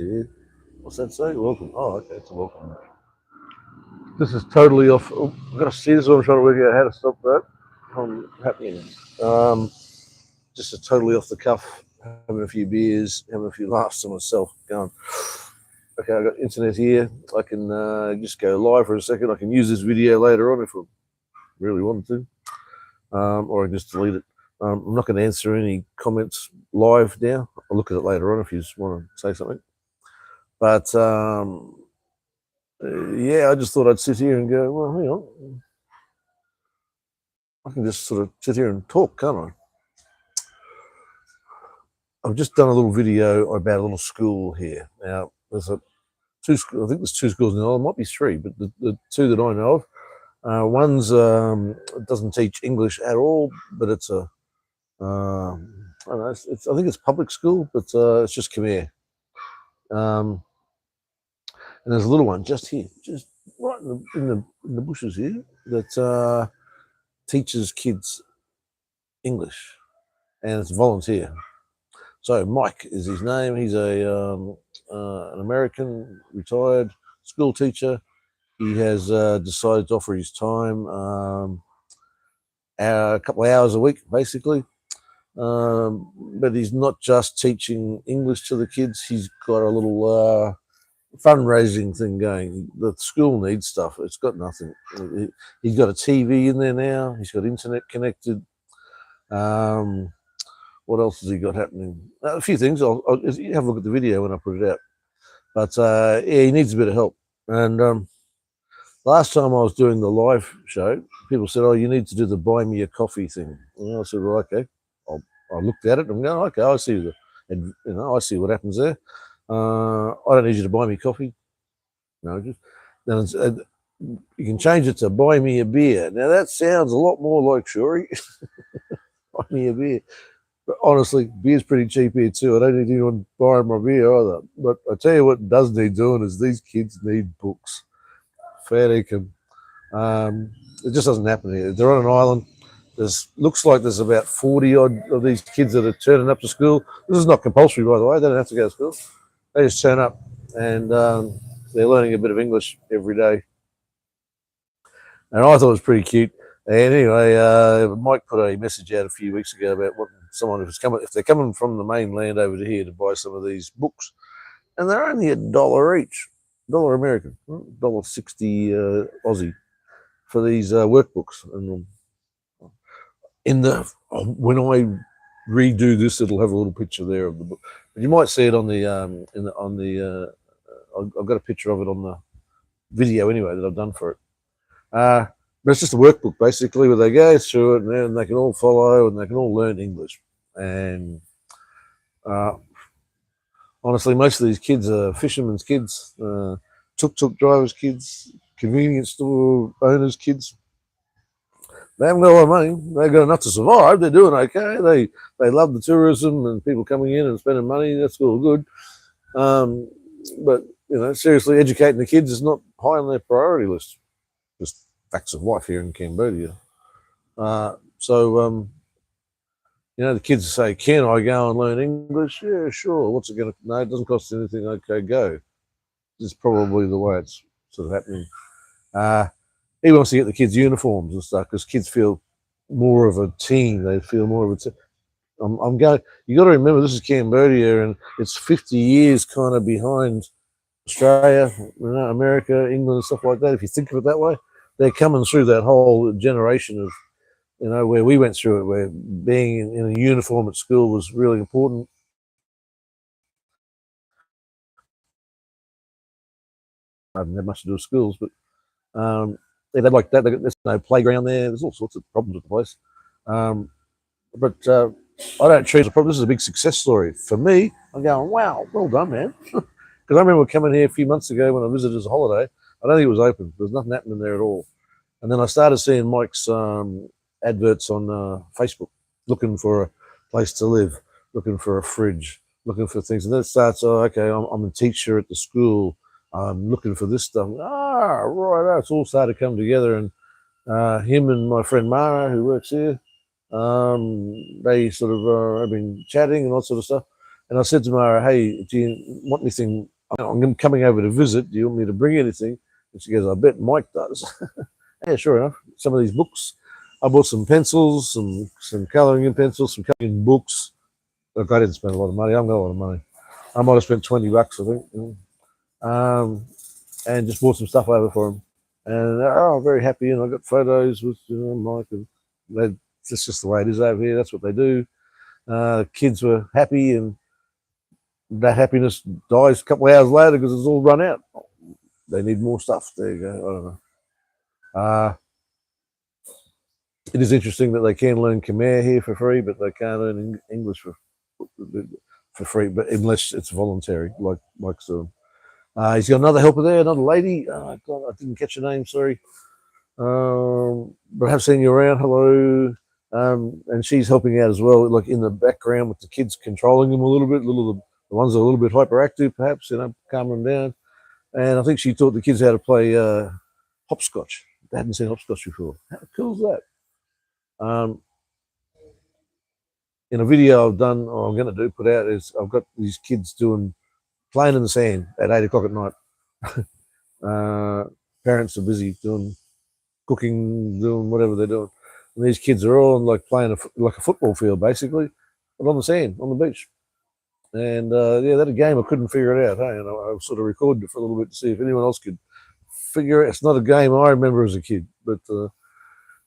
Yeah. What's that say? Welcome. Oh, okay, it's a welcome. This is totally off. Oh, I've got to see this one. I'm trying to work out how to stop that from happening. Um, just a totally off the cuff, having a few beers, having a few laughs to myself, going, okay, I've got internet here. I can just go live for a second. I can use this video later on if I really wanted to, or I can just delete it. I'm not going to answer any comments live now. I'll look at it later on if you just want to say something. But yeah, I just thought I'd sit here and go, well, hang on. I can just sort of sit here and talk, can't I? I've just done a little video about a little school here. Now, there's two. I think there's two schools now. There might be three, but the two that I know of, one's doesn't teach English at all, but it's a I don't know. I think it's public school, but it's just Khmer. Um, and there's a little one just here, just right in the bushes here, that teaches kids English, and it's volunteer. So Mike is his name. He's an American retired school teacher. He has decided to offer his time a couple of hours a week, basically. But he's not just teaching English to the kids. He's got a little fundraising thing going. The school needs stuff. It's got nothing. He's got a TV in there now. He's got internet connected. What else has he got happening? A few things. I'll have a look at the video when I put it out. But yeah, he needs a bit of help. And last time I was doing the live show, people said, "Oh, you need to do the buy me a coffee thing." And I said, "Well, okay." I looked at it and I'm going, "Okay, I see I see what happens there. I don't need you to buy me coffee. No, just then you can change it to buy me a beer." Now that sounds a lot more like Shuri. Buy me a beer. But honestly, beer's pretty cheap here too. I don't need anyone buying my beer either. But I tell you what does need doing is these kids need books. Fair income. It just doesn't happen here. They're on an island. Looks like there's about 40 odd of these kids that are turning up to school. This is not compulsory, by the way. They don't have to go to school. They just turn up, and they're learning a bit of English every day. And I thought it was pretty cute. And anyway, Mike put a message out a few weeks ago about what someone if they're coming from the mainland over to here to buy some of these books, and they're only $1 each, $1 American, $1.60 Aussie for these workbooks. And when I redo this, it'll have a little picture there of the book, but you might see it on the I've got a picture of it on the video anyway that I've done for it. But it's just a workbook basically where they go through it and then they can all follow and they can all learn English. And honestly, most of these kids are fishermen's kids, tuk-tuk drivers' kids, convenience store owners' kids. They haven't got a lot of money. They've got enough to survive. They're doing okay. They love the tourism and people coming in and spending money. That's all good. But seriously, educating the kids is not high on their priority list. Just facts of life here in Cambodia. So the kids say, "Can I go and learn English?" Yeah, sure. What's it going to? No, it doesn't cost anything. Okay, go. This is probably the way it's sort of happening. He wants to get the kids uniforms and stuff because kids feel more of a team. They feel more of a team. I'm going. You got to remember, this is Cambodia, and it's 50 years kind of behind Australia, America, England, and stuff like that. If you think of it that way, they're coming through that whole generation of, where we went through it, where being in a uniform at school was really important. I didn't have much to do with schools, but they like that. There's no playground there. There's all sorts of problems with the place. But I don't treat it as a problem. This is a big success story for me. I'm going, wow, well done, man. Because I remember coming here a few months ago when I visited as a holiday. I don't think it was open. There was nothing happening there at all. And then I started seeing Mike's adverts on Facebook, looking for a place to live, looking for a fridge, looking for things. And then it starts, okay, I'm a teacher at the school. I'm looking for this stuff. Right. It's all started to come together. And him and my friend Mara, who works here, they sort of have been chatting and all sort of stuff. And I said to Mara, hey, do you want anything? I'm coming over to visit. Do you want me to bring anything? And she goes, I bet Mike does. Yeah, sure enough. Some of these books. I bought some pencils, some colouring in pencils, some colouring books. Look, I didn't spend a lot of money. I haven't got a lot of money. I might have spent $20, I think. And just bought some stuff over for them. And I'm very happy. And I got photos with Mike. And that's just the way it is over here. That's what they do. Kids were happy, and that happiness dies a couple of hours later because it's all run out. They need more stuff. There you go. I don't know. It is interesting that they can learn Khmer here for free, but they can't learn English for free, but unless it's voluntary, like Mike's doing. He's got another helper there, another lady. God, I didn't catch your name, sorry. But I have seen you around. Hello. And she's helping out as well, like in the background with the kids, controlling them a little bit. The ones that are a little bit hyperactive, perhaps, calming them down. And I think she taught the kids how to play hopscotch. They hadn't seen hopscotch before. How cool is that? In a video I've done, or I'm going to put out, is I've got these kids playing in the sand at 8 o'clock at night. Parents are busy doing cooking, doing whatever they're doing. And these kids are all like playing like a football field, basically, but on the sand, on the beach. And yeah, that a game I couldn't figure it out. Hey, and I sort of recorded it for a little bit to see if anyone else could figure it. It's not a game I remember as a kid, but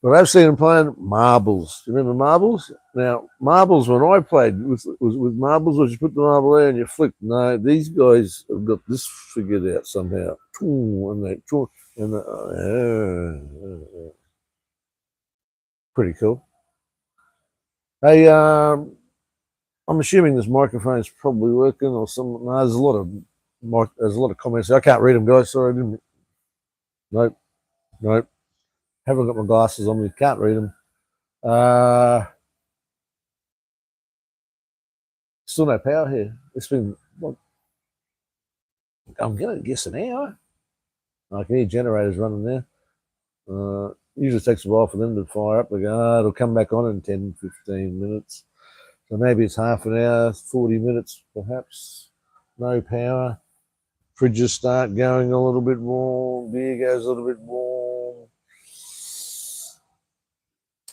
I've seen them playing marbles. Do you remember marbles? Now, marbles, when I played with marbles, was you put the marble there and you flick. No, these guys have got this figured out somehow. Pretty cool. Hey, I'm assuming this microphone is probably working, or some. No, there's a lot of comments. I can't read them, guys. Sorry, I didn't. Nope. Haven't got my glasses on me. Can't read them. Still no power here. It's been, what, I'm going to guess an hour. I can hear generators running there. Usually takes a while for them to fire up. They go, it'll come back on in 10, 15 minutes. So maybe it's half an hour, 40 minutes perhaps. No power. Fridges start going a little bit warm. Beer goes a little bit warm.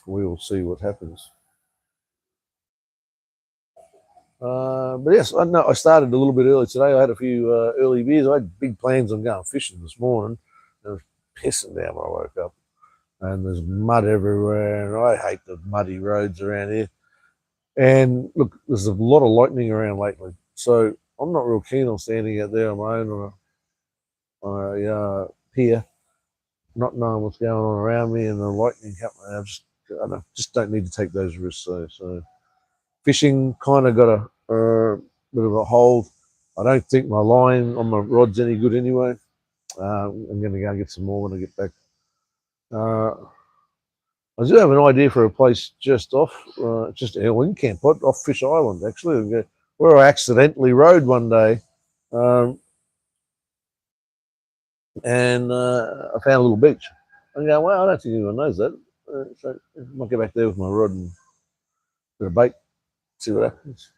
We will see what happens. But yes, I know I started a little bit early today. I had a few early beers. I had big plans on going fishing this morning. It was pissing down when I woke up. And there's mud everywhere. And I hate the muddy roads around here. And look, there's a lot of lightning around lately. So I'm not real keen on standing out there on my own on a pier, not knowing what's going on around me and the lightning happening. I just don't need to take those risks. So fishing kind of got a bit of a hold. I don't think my line on my rod's any good anyway. I'm going to go and get some more when I get back. I do have an idea for a place just off, just in Campot, off Fish Island, actually, where I accidentally rode one day. And I found a little beach. I go, well, I don't think anyone knows that. So I might go back there with my rod and get a bait, see what happens.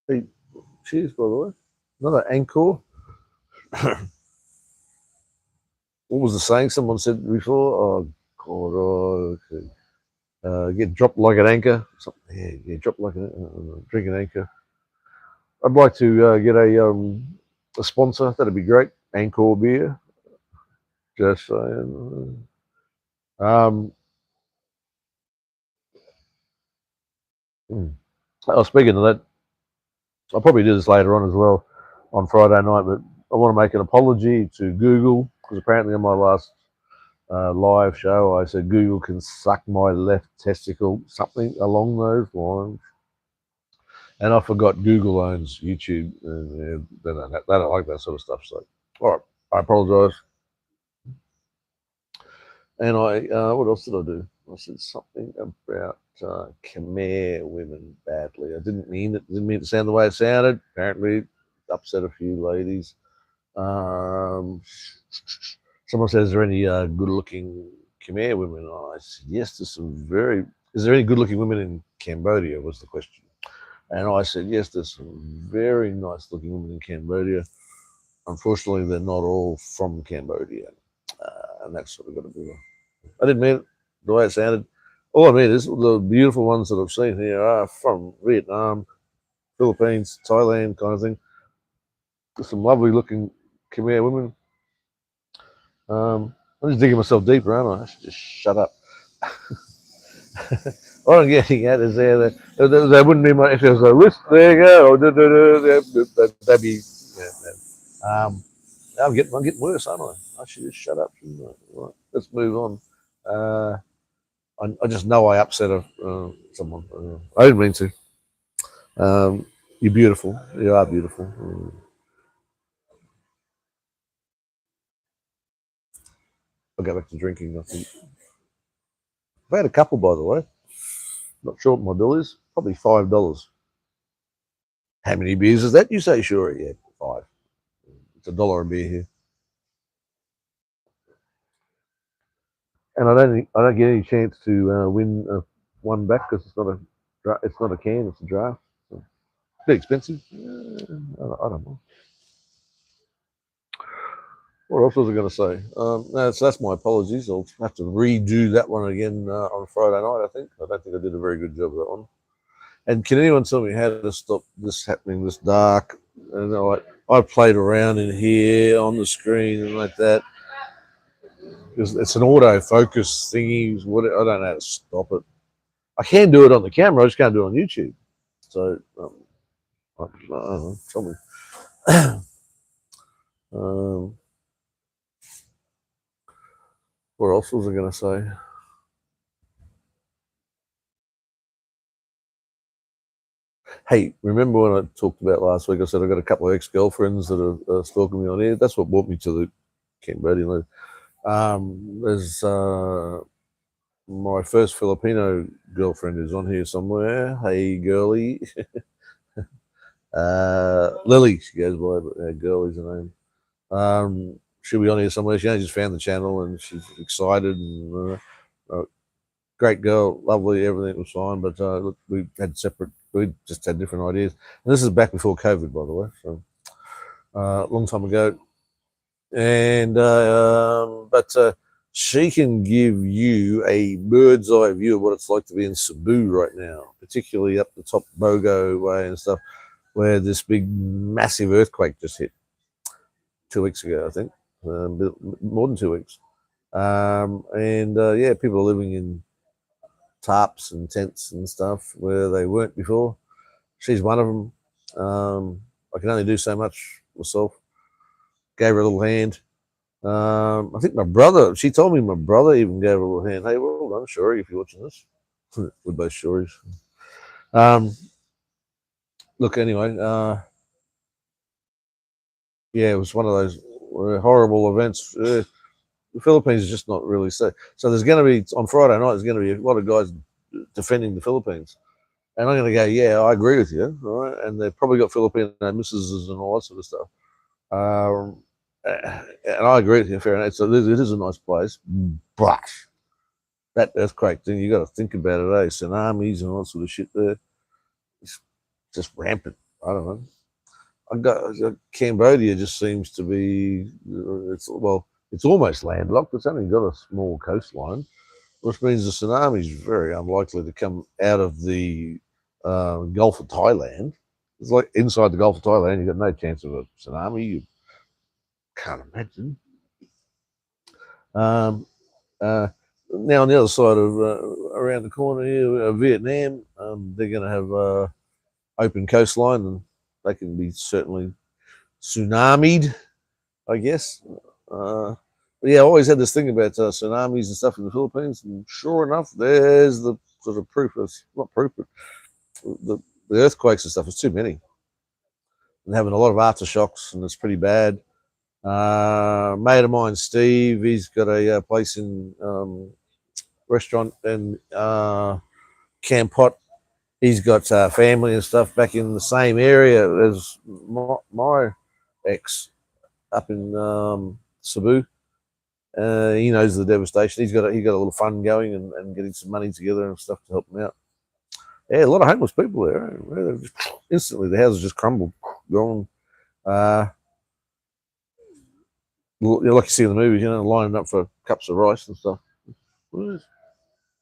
Hey, cheers, by the way. Another anchor. What was the saying someone said before? Oh, God, get dropped like an anchor. Yeah, dropped like drink an anchor. I'd like to get a sponsor. That'd be great. Anchor beer. Just saying. Speaking of that, I'll probably do this later on as well on Friday night, but I want to make an apology to Google because apparently on my last live show I said Google can suck my left testicle, something along those lines. And I forgot Google owns YouTube, and they don't like that sort of stuff. So, all right, I apologise. And what else did I do? I said something about Khmer women badly. I didn't mean it. Didn't mean it to sound the way it sounded. Apparently, it upset a few ladies. Someone says, "Is there any good-looking Khmer women?" I said, "Yes, there's some very." is there any good-looking women in Cambodia? Was the question. And I said, yes, there's some very nice-looking women in Cambodia. Unfortunately, they're not all from Cambodia, and that's sort of got to be. I didn't mean it the way it sounded. All I mean is the beautiful ones that I've seen here are from Vietnam, Philippines, Thailand, kind of thing. There's some lovely-looking Khmer women. I'm just digging myself deeper, aren't I? I should just shut up. What I'm getting at is there wouldn't be much if there was a list. There you go. That'd be. Yeah. I'm getting worse, aren't I? I should just shut up. Right, let's move on. I just know I upset someone. I didn't mean to. You're beautiful. You are beautiful. I'll go back to drinking, I think. I've had a couple, by the way. Not sure what my bill is. Probably $5. How many beers is that? You say sure? Yeah, 5. It's $1 a beer here. And I don't get any chance to win one back because it's not a can, it's a draft. So, a bit expensive. I don't know. What else was I going to say? That's my apologies. I'll have to redo that one again on Friday night, I think. I don't think I did a very good job of that one. And can anyone tell me how to stop this happening this dark? And I played around in here on the screen and like that. It's an autofocus thingy. I don't know how to stop it. I can do it on the camera. I just can't do it on YouTube. So, I don't know. Tell me. What else was I going to say? Hey, remember when I talked about last week? I said I got a couple of ex-girlfriends that are stalking me on here. That's what brought me to the Cambodian. There's my first Filipino girlfriend is on here somewhere. Hey, girly. Lily, she goes by, but girly's her name. She'll be on here somewhere. She only just found the channel and she's excited and great girl, lovely, everything was fine. But look, we just had different ideas. And this is back before COVID, by the way, so a long time ago. And but she can give you a bird's eye view of what it's like to be in Cebu right now, particularly up the top Bogo way and stuff, where this big, massive earthquake just hit 2 weeks ago, I think, more than 2 weeks. Yeah, people are living in tarps and tents and stuff where they weren't before. She's one of them. I can only do so much myself. Gave her a little hand. I think my brother, she told me my brother even gave her a little hand. Hey, well done, Shuri, if you're watching this. We're both Shuris. Look, anyway, yeah, it was one of those horrible events. The Philippines is just not really safe. So there's going to be, on Friday night, there's going to be a lot of guys defending the Philippines. And I'm going to go, yeah, I agree with you, all right? And they've probably got Filipino missuses and all that sort of stuff. And I agree with you, fair enough. So it is a nice place, but that earthquake thing, you got to think about it, tsunamis and all that sort of shit there. It's just rampant. I don't know. Cambodia just seems to be, it's almost landlocked. It's only got a small coastline, which means the tsunami is very unlikely to come out of the Gulf of Thailand. It's like inside the Gulf of Thailand, you've got no chance of a tsunami. You can't imagine. Now on the other side of around the corner here, Vietnam, they're going to have open coastline, and they can be certainly tsunamied, I guess. But yeah, I always had this thing about tsunamis and stuff in the Philippines, and sure enough, there's the sort of proof. It's not proof, but the earthquakes and stuff. It's too many, and having a lot of aftershocks, and it's pretty bad. Mate of mine, Steve, he's got a place in restaurant in Camp Pot. He's got family and stuff back in the same area as my ex up in Cebu. He knows the devastation. He got a little fund going and getting some money together and stuff to help him out. Yeah, a lot of homeless people there. Instantly, the houses just crumbled, gone. Like you see in the movies, lining up for cups of rice and stuff.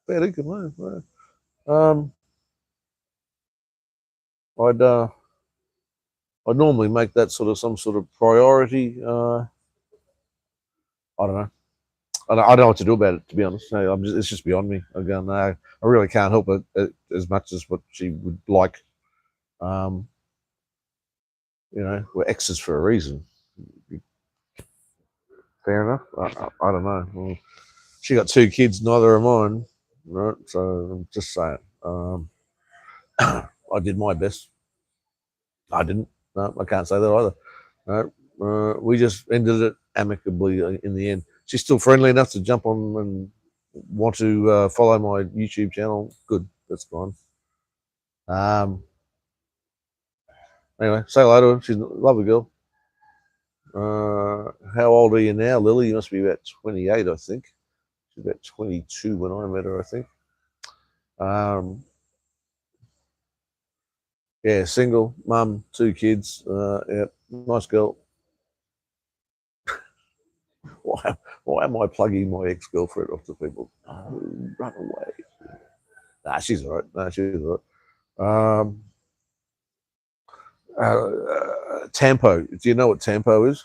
Bad income, man. I'd normally make that some sort of priority. I don't know. I don't know what to do about it, to be honest. It's just beyond me. Again, I really can't help it as much as what she would like. We're exes for a reason. Fair enough. I don't know. Well, she got 2 kids, neither are mine. Right? So I'm just saying. I did my best. I didn't. No, I can't say that either. No, we just ended it amicably in the end. She's still friendly enough to jump on and want to follow my YouTube channel. Good, that's fine. Anyway, say hello to her. She's a lovely girl. How old are you now, Lily? You must be about 28, I think. She's about 22 when I met her, I think. Yeah, single, mum, 2 kids. Yeah, nice girl. Why am I plugging my ex-girlfriend off to people? Oh, run away. Nah, she's all right. Nah, she's all right. Tampo. Do you know what Tampo is?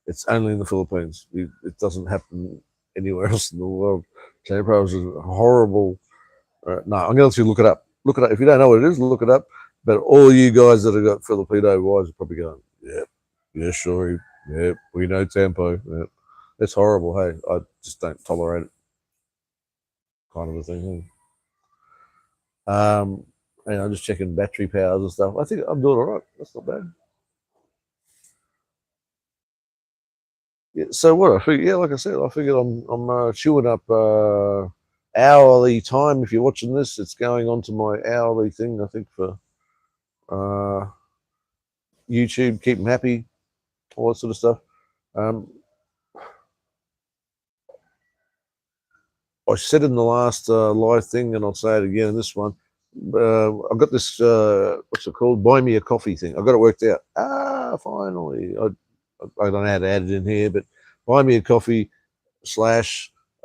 It's only in the Philippines. It doesn't happen anywhere else in the world. Tampo is a horrible. No, I'm going to let you look it up. Look it up. If you don't know what it is, look it up. But all you guys that have got Filipino wives are probably going, yeah, sure, yeah, we know Tampo. Yeah. It's horrible. Hey, I just don't tolerate it. Kind of a thing. And I'm just checking battery powers and stuff. I think I'm doing all right. That's not bad. Yeah, so what I figured, like I said, I figured I'm chewing up hourly time. If you're watching this, it's going on to my hourly thing. I think for YouTube, keep them happy, all that sort of stuff. I said in the last live thing, and I'll say it again in this one. I've got this what's it called? Buy me a coffee thing. I got it worked out. Finally, I don't know how to add it in here, but buy me a coffee /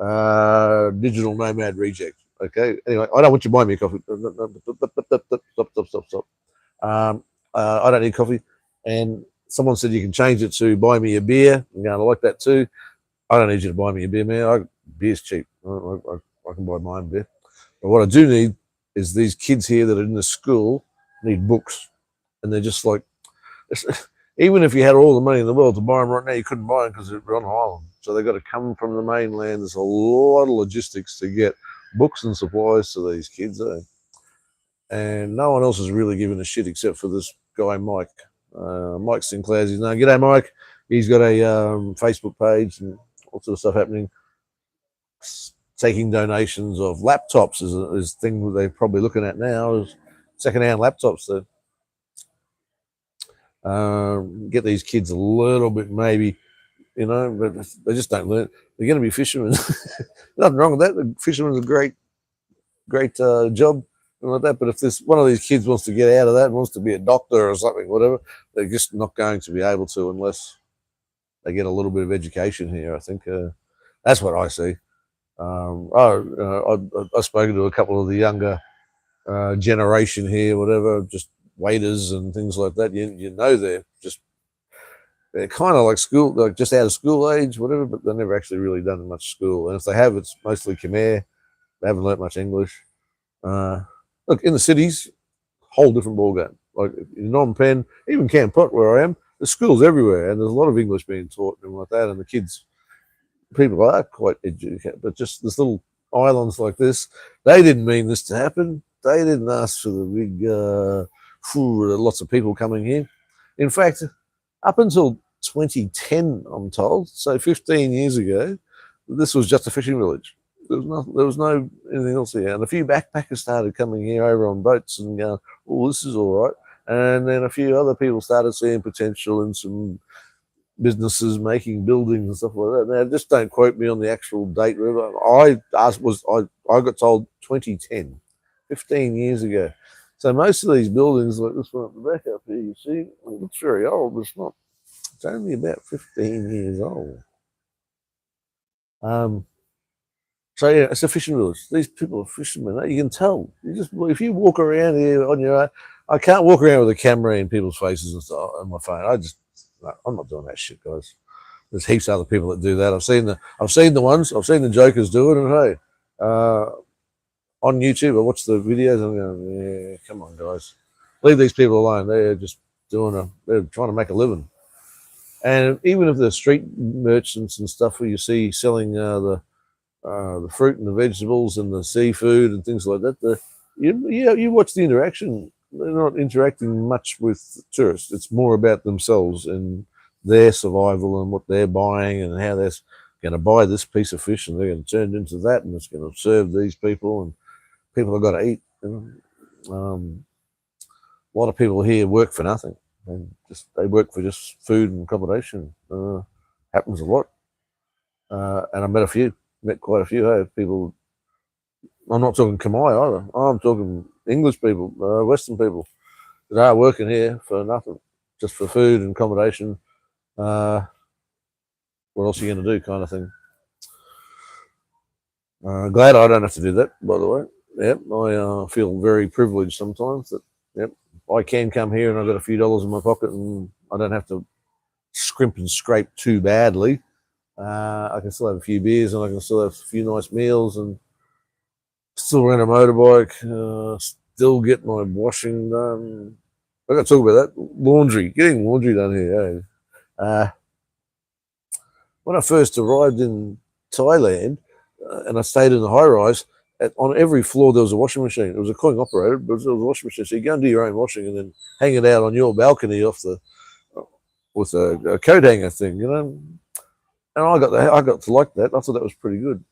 digital nomad reject. Okay. Anyway, I don't want you to buy me a coffee. Stop. I don't need coffee. And someone said you can change it to buy me a beer. I'm going to like that too. I don't need you to buy me a beer, man. Beer's cheap. I can buy my own beer. But what I do need is these kids here that are in the school need books. And they're just like, even if you had all the money in the world to buy them right now, you couldn't buy them because they're on island. So they've got to come from the mainland. There's a lot of logistics to get books and supplies to these kids. And no one else is really giving a shit except for this guy, Mike. Mike Sinclair's his name. G'day, Mike. He's got a Facebook page and all sort of stuff happening. Taking donations of laptops is a thing that they're probably looking at now, is second-hand laptops to get these kids a little bit, maybe, but they just don't learn. They're going to be fishermen. Nothing wrong with that. The fishermen's a great job and like that. But if this one of these kids wants to get out of that, wants to be a doctor or something, whatever, they're just not going to be able to unless they get a little bit of education here. I think that's what I see. I've spoken to a couple of the younger generation here, whatever, just waiters and things like that. They're kind of like school, like just out of school age, whatever, but they've never actually really done much school. And if they have, it's mostly Khmer. They haven't learnt much English. Look, in the cities, whole different ballgame. Like in Phnom Penh, even Kampot, where I am, there's schools everywhere, and there's a lot of English being taught and like that. And the kids, people are quite educated, but just this little islands like this, they didn't mean this to happen. They didn't ask for the big, lots of people coming here. In fact, up until 2010, I'm told, so 15 years ago, this was just a fishing village. There was no anything else here. And a few backpackers started coming here over on boats and going, oh, this is all right. And then a few other people started seeing potential in some businesses making buildings and stuff like that. Now, just don't quote me on the actual date. I got told 2010, 15 years ago. So most of these buildings, like this one at the back up here, you see, it looks very old, but it's not. It's only about 15 years old. So yeah, it's a fishing village. These people are fishermen. You can tell. You just if you walk around here on your own, I can't walk around with a camera in people's faces and stuff on my phone. I'm not doing that shit, guys. There's heaps of other people that do that. I've seen the jokers do it, and hey, on YouTube, I watch the videos. And I'm going, yeah, come on, guys, leave these people alone. They're just they're trying to make a living. And even if they're street merchants and stuff, where you see selling the fruit and the vegetables and the seafood and things like that, you watch the interaction. They're not interacting much with tourists. It's more about themselves and their survival and what they're buying and how they're going to buy this piece of fish and they're going to turn it into that and it's going to serve these people and people have got to eat. A lot of people here work for nothing. They work for just food and accommodation. Happens a lot. And I met quite a few people. I'm not talking Khmer either. I'm talking English people, Western people that are working here for nothing, just for food and accommodation. What else are you going to do, kind of thing. Glad I don't have to do that, by the way. Yep, I feel very privileged sometimes that, yep, I can come here and I've got a few dollars in my pocket and I don't have to scrimp and scrape too badly. I can still have a few beers and I can still have a few nice meals and still rent a motorbike, still get my washing done. I got to talk about that. Getting laundry done here. When I first arrived in Thailand and I stayed in the high rise, on every floor there was a washing machine. It was a coin operated, but it was a washing machine. So you go and do your own washing and then hang it out on your balcony with a coat hanger thing, you know. And I got to like that. I thought that was pretty good.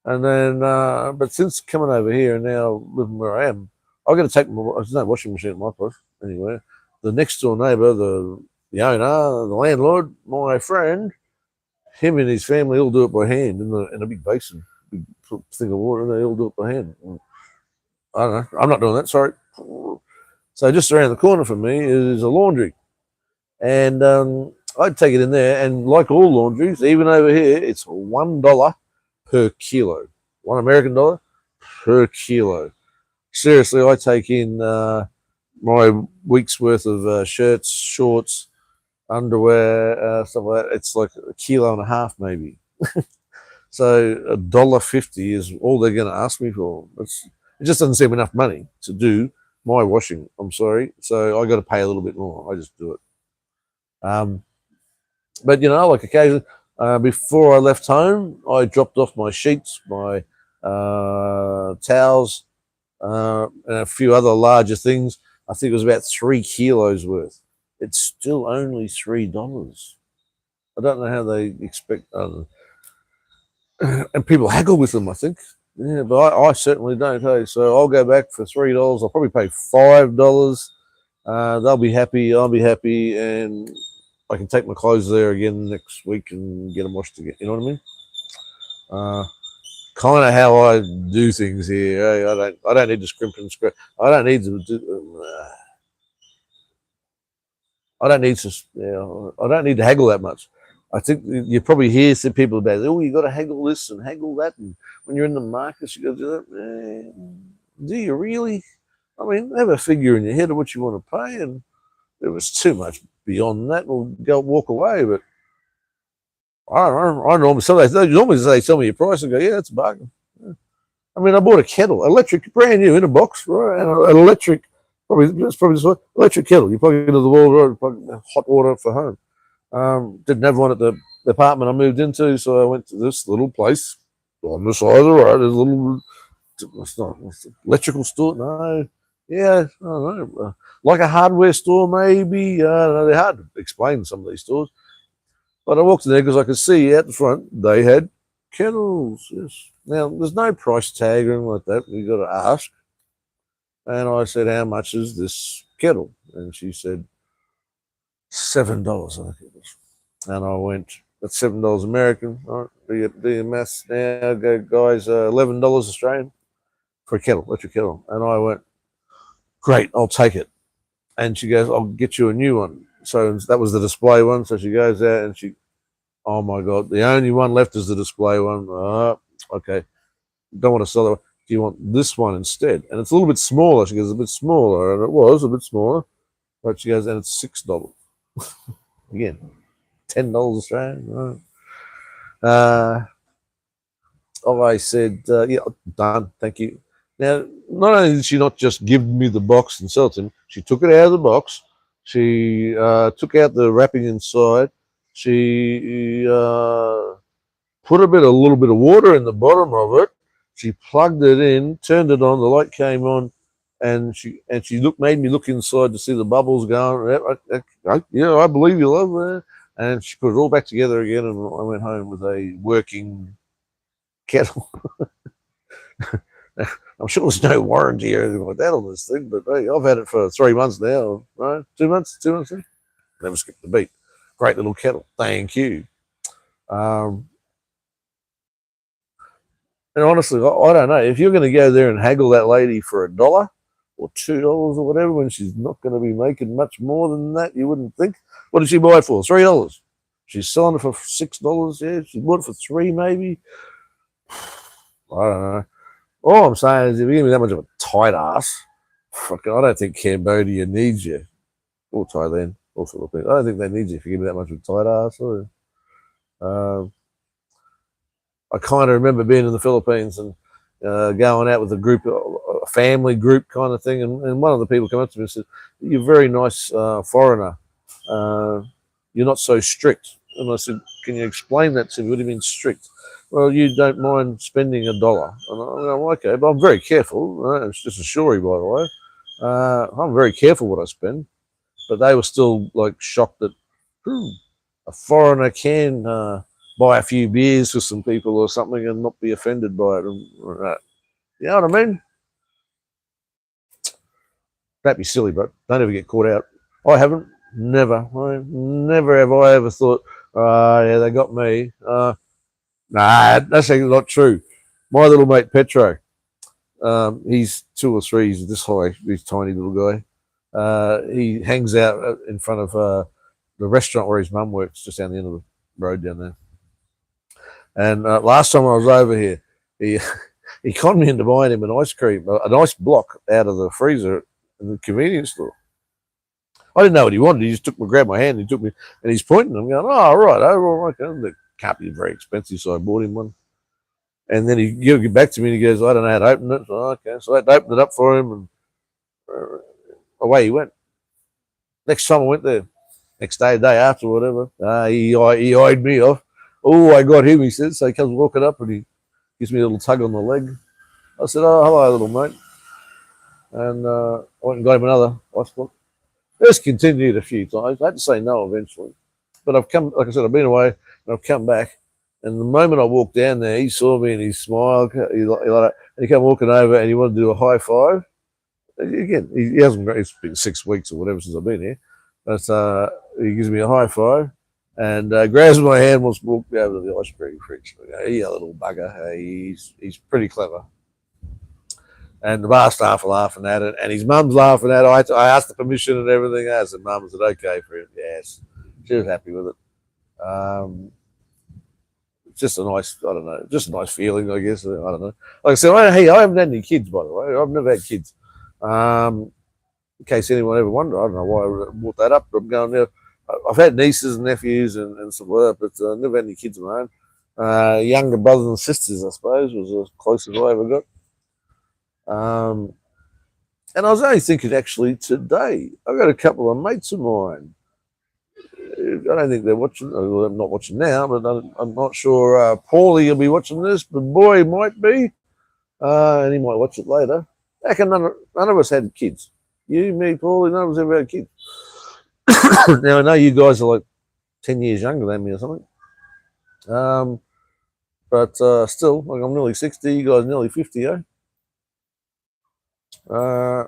And then, but since coming over here and now living where I am, I've got to take there's no washing machine at my place anywhere. The next door neighbour, the owner, the landlord, my friend, him and his family all do it by hand in a big basin, big thing of water, and they all do it by hand. I don't know. I'm not doing that. Sorry. So just around the corner from me is a laundry, and I'd take it in there. And like all laundries, even over here, it's $1 per kilo, $1 American per kilo. Seriously, I take in my week's worth of shirts, shorts, underwear, stuff like that. It's like a kilo and a half, maybe. So $1.50 is all they're going to ask me for. It just doesn't seem enough money to do my washing. I'm sorry, so I got to pay a little bit more. I just do it. But you know, like occasionally, before I left home, I dropped off my sheets, my towels, and a few other larger things. I think it was about 3 kilos worth. It's still only $3. I don't know how they expect. And people haggle with them, I think. Yeah, but I certainly don't. Hey, so I'll go back for $3. I'll probably pay $5. They'll be happy. I'll be happy, and I can take my clothes there again next week and get them washed again. You know what I mean? Kind of how I do things here. Hey, I don't need to scrimp and scrap. I don't need to do. I don't need to. I don't need to haggle that much. I think you probably hear some people about, oh, you got to haggle this and haggle that, and when you're in the markets, you got to do that. Do you really? I mean, have a figure in your head of what you want to pay, and if it's too much beyond that, we'll go walk away. But I don't know. I normally they tell me your price and go, yeah, that's a bargain. Yeah. I mean, I bought a kettle, electric, brand new in a box, right? And an electric, that's probably this one, electric kettle. You plug it into the wall, hot water for home. Didn't have one at the apartment I moved into, so I went to this little place on the side of the road. There's a little, it's not electrical store, no. Yeah, I don't know. Like a hardware store, maybe. I don't know. They're hard to explain, some of these stores. But I walked in there because I could see out the front they had kettles. Yes. Now, there's no price tag or anything like that. You got to ask. And I said, how much is this kettle? And she said, $7, I think it was. And I went, that's $7 American. All right, do your maths now, go guys, $11 Australian for a kettle, electric kettle. And I went, great, I'll take it. And she goes, I'll get you a new one. So that was the display one. So she goes out and she, oh my God, the only one left is the display one. Okay, don't want to sell it. Do you want this one instead? And it's a little bit smaller. She goes, a bit smaller. And it was a bit smaller. But she goes, and it's $6. Again, $10 Australian. Right. I said, yeah, done, thank you. Now, not only did she not just give me the box and sell it to me, she took it out of the box. She took out the wrapping inside. She put a little bit of water in the bottom of it. She plugged it in, turned it on. The light came on, and she made me look inside to see the bubbles going. Yeah, I believe you, love. And she put it all back together again, and I went home with a working kettle. I'm sure there's no warranty or anything like that on this thing, but hey, I've had it for 3 months now, right? 2 months, 2 months. Never skipped the beat. Great little kettle. Thank you. And honestly, I don't know. If you're going to go there and haggle that lady for $1 or $2 or whatever, when she's not going to be making much more than that, you wouldn't think. What did she buy it for? $3. She's selling it for $6. Yeah, she bought it for $3 maybe. I don't know. All I'm saying is, if you give me that much of a tight ass, fucking, I don't think Cambodia needs you, or Thailand, or Philippines. I don't think they need you if you give me that much of a tight ass. I kind of remember being in the Philippines and going out with a group, a family group kind of thing, and one of the people came up to me and said, "You're a very nice foreigner. You're not so strict." And I said, "Can you explain that to me? What do you mean strict?" "Well, you don't mind spending $1. And I'm okay, but I'm very careful. Right? It's just a story, by the way. I'm very careful what I spend. But they were still like shocked that a foreigner can buy a few beers for some people or something and not be offended by it. And, you know what I mean? Don't be silly, bro. Don't ever get caught out. I haven't. Never. Never have I ever thought, yeah, they got me. Nah, that's actually not true. My little mate Petro, he's 2 or 3. He's this high. He's tiny little guy. He hangs out in front of the restaurant where his mum works, just down the end of the road down there. And last time I was over here, he conned me into buying him an ice cream, an ice block out of the freezer in the convenience store. I didn't know what he wanted. He just grabbed my hand, he took me, and he's pointing. I'm going, oh, right, okay. It can't be very expensive, so I bought him one. And then he gave it back to me, and he goes, I don't know how to open it. So, okay, so I had to open it up for him, and away he went. Next time I went there, next day, day after, whatever, he eyed me off. Oh, I got him, he says. So he comes walking up, and he gives me a little tug on the leg. I said, oh, hello, little mate. And I went and got him another ice block. It's continued a few times. I had to say no eventually. But I've come, like I said, I've been away and I've come back. And the moment I walked down there, he saw me and he smiled. And he came walking over and he wanted to do a high five. Again, he hasn't, it's been 6 weeks or whatever since I've been here. But he gives me a high five and grabs my hand and wants to walk me over to the ice cream fridge. I go, you little bugger. Hey, he's pretty clever. And the bar staff are laughing at it, and his mum's laughing at it. I asked the permission and everything. I said, Mum, is it okay for him? Yes. She was happy with it. It's just a nice, I don't know, just a nice feeling, I guess. I don't know. Like I said, hey, I haven't had any kids, by the way. I've never had kids. In case anyone ever wondered, I don't know why I brought that up, but I'm going there. I've had nieces and nephews and stuff like that, but never had any kids of my own. Younger brothers and sisters, I suppose, was as close as I ever got. And I was only thinking actually today, I've got a couple of mates of mine. I don't think they're watching. Well, I'm not watching now, but I'm not sure. Paulie will be watching this, but boy, he might be. And he might watch it later. Heck, none of us had kids. You, me, Paulie, none of us ever had kids. Now, I know you guys are like 10 years younger than me or something. But still, like I'm nearly 60, you guys are nearly 50, eh? I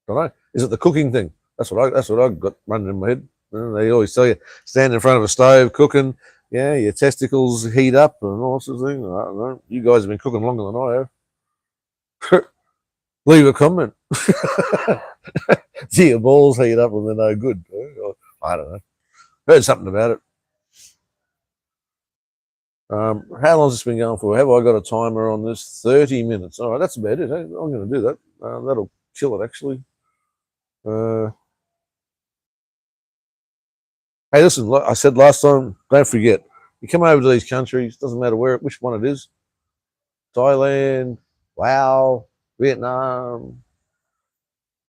don't know. Is it the cooking thing? That's what I got running in my head. And they always tell you, stand in front of a stove cooking, yeah, your testicles heat up and all sorts of things. I don't know. You guys have been cooking longer than I have. Leave a comment. Do your balls heat up when they're no good? I don't know. Heard something about it. How long's this been going for? Have I got a timer on this? 30 minutes. All right, that's about it. I'm going to do that. That'll kill it, actually. Hey, listen, like I said last time, don't forget, you come over to these countries, doesn't matter which one it is, Thailand, Laos, Vietnam,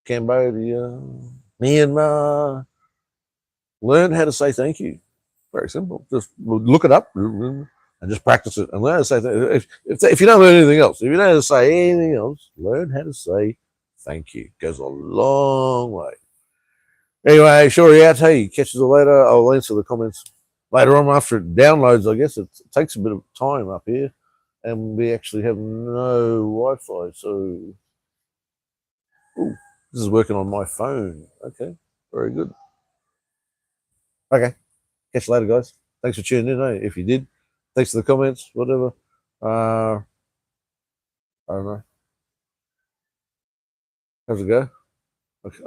Cambodia, Myanmar, learn how to say thank you. Very simple. Just look it up and just practice it and learn how to say if you don't learn anything else, if you don't know how to say anything else, learn how to say thank you. It goes a long way. Anyway, sure out. Hey, catch you later. I'll answer the comments later on after it downloads. I guess it takes a bit of time up here, and we actually have no Wi-Fi. So, ooh, this is working on my phone. Okay, very good. Okay, catch you later, guys. Thanks for tuning in. If you did, thanks for the comments. Whatever. I don't know. How's it go? Okay,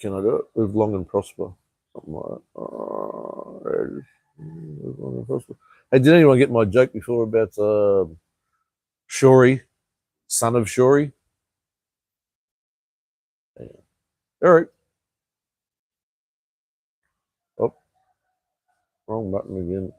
can I do it? Live long and prosper. Something like that. Live long and prosper. Hey, did anyone get my joke before about Shori, son of Shori? Yeah. All right. Oh, wrong button again.